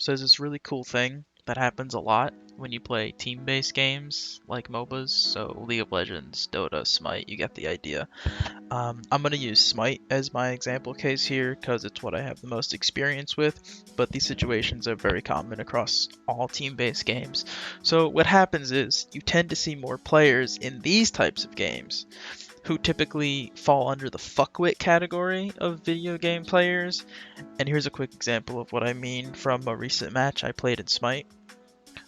So there's this really cool thing that happens a lot when you play team-based games like MOBAs, so League of Legends, Dota, Smite, you get the idea. I'm going to use Smite as my example case here because it's what I have the most experience with, but these situations are very common across all team-based games. So what happens is you tend to see more players in these types of games who typically fall under the fuckwit category of video game players. And here's a quick example of what I mean from a recent match I played in Smite.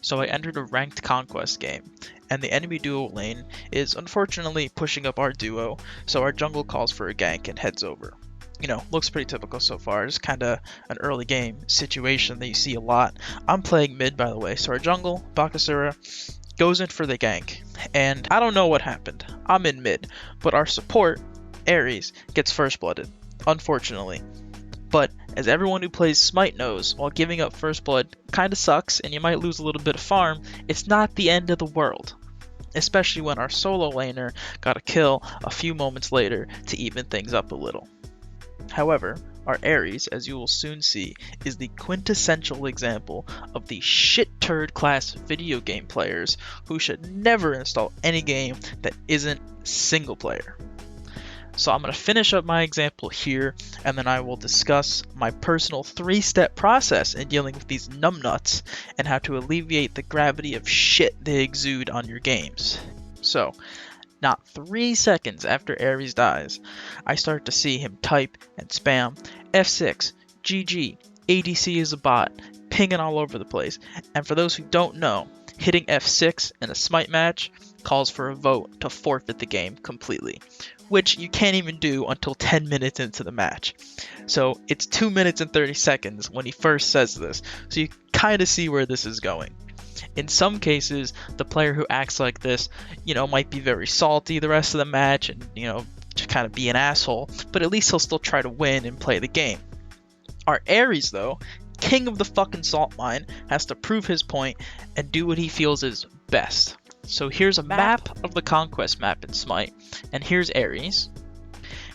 So I entered a ranked conquest game, and the enemy duo lane is unfortunately pushing up our duo, so our jungle calls for a gank and heads over. You know, looks pretty typical so far. It's kind of an early game situation that you see a lot. I'm playing mid, by the way, so our jungle, Bakasura, goes in for the gank, and I don't know what happened. I'm in mid, but our support, Ares, gets first blooded, unfortunately. But as everyone who plays Smite knows, while giving up first blood kinda sucks and you might lose a little bit of farm, it's not the end of the world. Especially when our solo laner got a kill a few moments later to even things up a little. However, our Ares, as you will soon see, is the quintessential example of the shit turd class video game players who should never install any game that isn't single player. So I'm going to finish up my example here, and then I will discuss my personal 3-step process in dealing with these numbnuts and how to alleviate the gravity of shit they exude on your games. So, not 3 seconds after Ares dies, I start to see him type and spam F6, GG, ADC is a bot, pinging all over the place. And for those who don't know, hitting F6 in a Smite match calls for a vote to forfeit the game completely, which you can't even do until 10 minutes into the match. So it's 2 minutes and 30 seconds when he first says this, so you kind of see where this is going. In some cases, the player who acts like this, might be very salty the rest of the match and, just kind of be an asshole, but at least he'll still try to win and play the game. Our Ares, though, king of the fucking salt mine, has to prove his point and do what he feels is best. So here's a map of the conquest map in Smite, and here's Ares.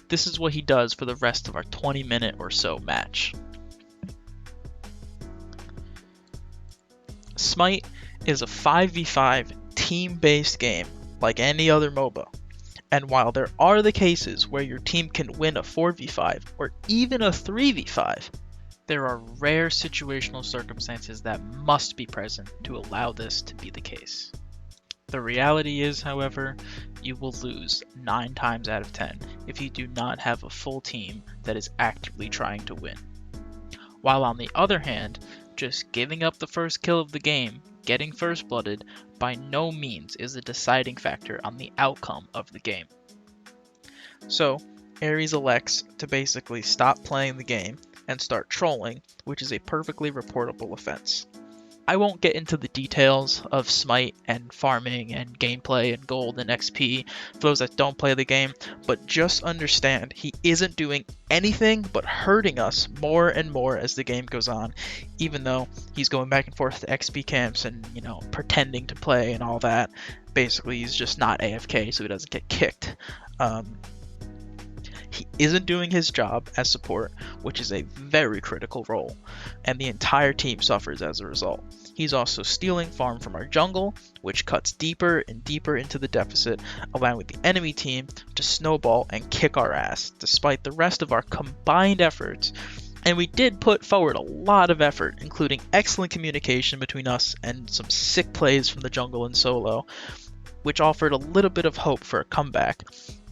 This is what he does for the rest of our 20-minute or so match. Smite is a 5v5 team-based game like any other MOBA. And while there are the cases where your team can win a 4v5 or even a 3v5, there are rare situational circumstances that must be present to allow this to be the case. The reality is, however, you will lose 9 times out of 10 if you do not have a full team that is actively trying to win. While on the other hand, just giving up the first kill of the game, getting first blooded, by no means is a deciding factor on the outcome of the game. So, Ares elects to basically stop playing the game and start trolling, which is a perfectly reportable offense. I won't get into the details of Smite and farming and gameplay and gold and XP for those that don't play the game, but just understand he isn't doing anything but hurting us more and more as the game goes on, even though he's going back and forth to XP camps and, pretending to play and all that. Basically, he's just not AFK so he doesn't get kicked. He isn't doing his job as support, which is a very critical role, and the entire team suffers as a result. He's also stealing farm from our jungle, which cuts deeper and deeper into the deficit, allowing the enemy team to snowball and kick our ass, despite the rest of our combined efforts. And we did put forward a lot of effort, including excellent communication between us and some sick plays from the jungle and solo, which offered a little bit of hope for a comeback.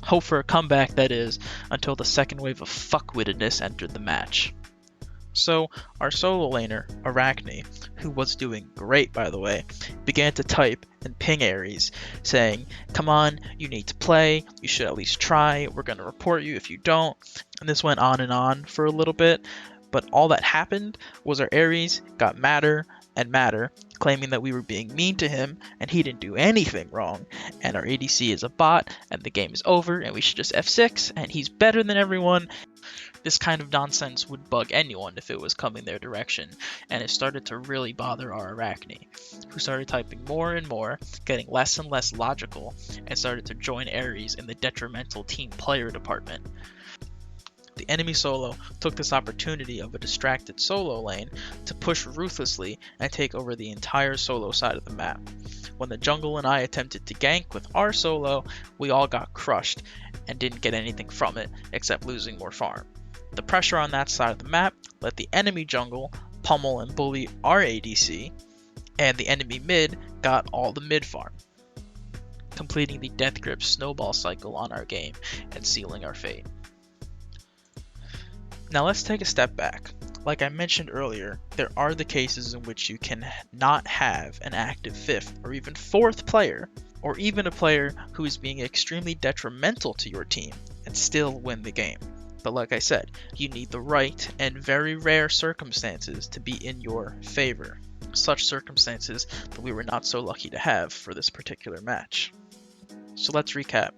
Hope for a comeback, that is, until the second wave of fuckwittedness entered the match. So, our solo laner, Arachne, who was doing great by the way, began to type and ping Ares, saying, "Come on, you need to play, you should at least try, we're gonna report you if you don't." And this went on for a little bit, but all that happened was our Ares got madder and madder, claiming that we were being mean to him and he didn't do anything wrong, and our ADC is a bot and the game is over and we should just F6 and he's better than everyone. This kind of nonsense would bug anyone if it was coming their direction, and it started to really bother our Arachne, who started typing more and more, getting less and less logical, and started to join Ares in the detrimental team player department. The enemy solo took this opportunity of a distracted solo lane to push ruthlessly and take over the entire solo side of the map. When the jungle and I attempted to gank with our solo, we all got crushed and didn't get anything from it except losing more farm. The pressure on that side of the map let the enemy jungle pummel and bully our ADC, and the enemy mid got all the mid farm, completing the death grip snowball cycle on our game and sealing our fate. Now let's take a step back. Like I mentioned earlier, there are the cases in which you can not have an active 5th or even 4th player, or even a player who is being extremely detrimental to your team and still win the game. But like I said, you need the right and very rare circumstances to be in your favor. Such circumstances that we were not so lucky to have for this particular match. So let's recap.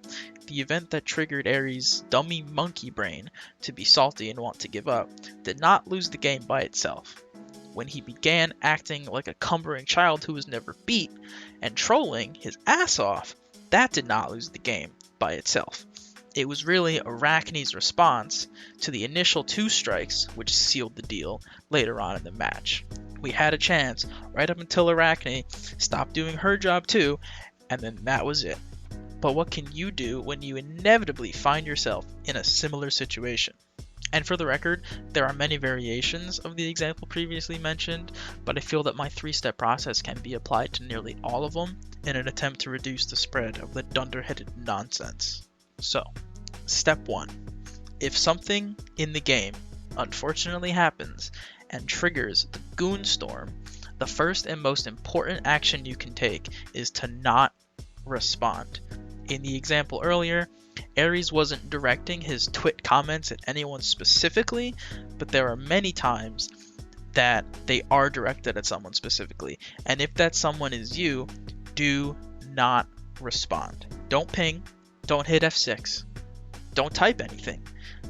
The event that triggered Ares' dummy monkey brain to be salty and want to give up did not lose the game by itself. When he began acting like a cumbering child who was never beat and trolling his ass off, that did not lose the game by itself. It was really Arachne's response to the initial 2 strikes which sealed the deal later on in the match. We had a chance right up until Arachne stopped doing her job too, and then that was it. But what can you do when you inevitably find yourself in a similar situation? And for the record, there are many variations of the example previously mentioned, but I feel that my 3-step process can be applied to nearly all of them in an attempt to reduce the spread of the dunderheaded nonsense. So, step 1. If something in the game unfortunately happens and triggers the goon storm, the first and most important action you can take is to not respond. In the example earlier, Ares wasn't directing his twit comments at anyone specifically, but there are many times that they are directed at someone specifically. And if that someone is you, do not respond. Don't ping, don't hit F6, don't type anything,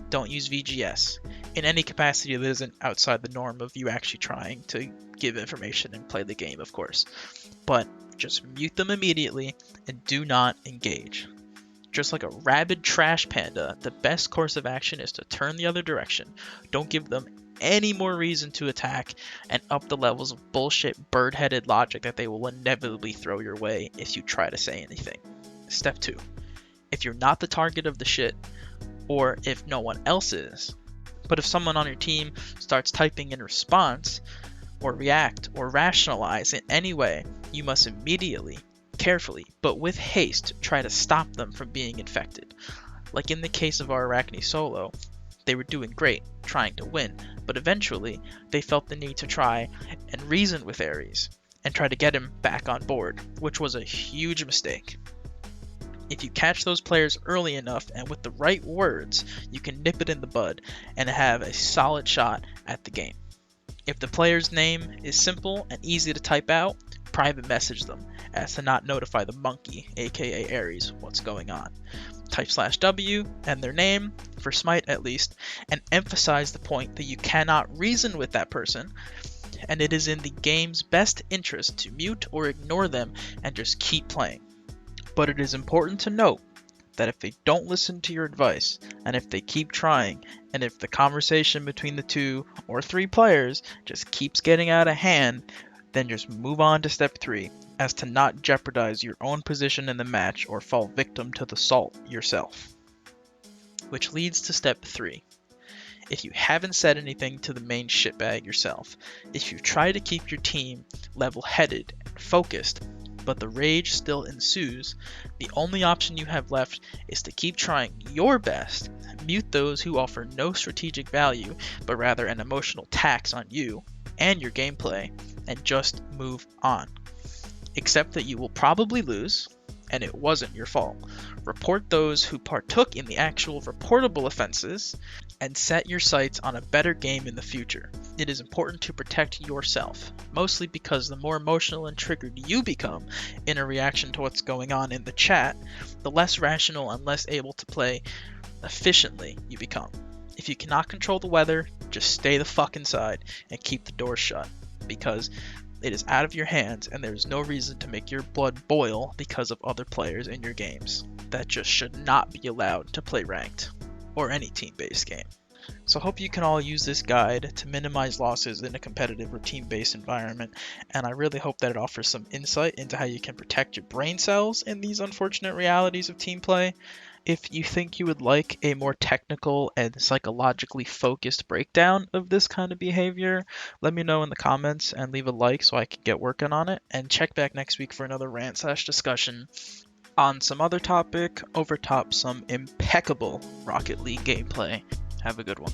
don't use VGS in any capacity that isn't outside the norm of you actually trying to give information and play the game, of course. But just mute them immediately and do not engage. Just like a rabid trash panda, the best course of action is to turn the other direction. Don't give them any more reason to attack and up the levels of bullshit bird-headed logic that they will inevitably throw your way if you try to say anything. Step 2. If you're not the target of the shit, or if no one else is, but if someone on your team starts typing in response, or react, or rationalize in any way, you must immediately, carefully, but with haste, try to stop them from being infected. Like in the case of our Arachne solo, they were doing great, trying to win, but eventually they felt the need to try and reason with Ares, and try to get him back on board, which was a huge mistake. If you catch those players early enough and with the right words, you can nip it in the bud and have a solid shot at the game. If the player's name is simple and easy to type out, private message them as to not notify the monkey, aka Ares, what's going on. Type /W and their name, for Smite at least, and emphasize the point that you cannot reason with that person, and it is in the game's best interest to mute or ignore them and just keep playing. But it is important to note that if they don't listen to your advice, and if they keep trying, and if the conversation between the 2 or 3 players just keeps getting out of hand, then just move on to step 3, as to not jeopardize your own position in the match or fall victim to the salt yourself. Which leads to step 3. If you haven't said anything to the main shitbag yourself, if you try to keep your team level-headed and focused, but the rage still ensues, the only option you have left is to keep trying your best, mute those who offer no strategic value, but rather an emotional tax on you and your gameplay, and just move on. Accept that you will probably lose, and it wasn't your fault. Report those who partook in the actual reportable offenses, and set your sights on a better game in the future. It is important to protect yourself, mostly because the more emotional and triggered you become in a reaction to what's going on in the chat, the less rational and less able to play efficiently you become. If you cannot control the weather, just stay the fuck inside and keep the door shut, because it is out of your hands and there is no reason to make your blood boil because of other players in your games. That just should not be allowed to play ranked, or any team-based game. So I hope you can all use this guide to minimize losses in a competitive or team-based environment, and I really hope that it offers some insight into how you can protect your brain cells in these unfortunate realities of team play. If you think you would like a more technical and psychologically focused breakdown of this kind of behavior, let me know in the comments and leave a like so I can get working on it. And check back next week for another rant/discussion on some other topic over top some impeccable Rocket League gameplay. Have a good one.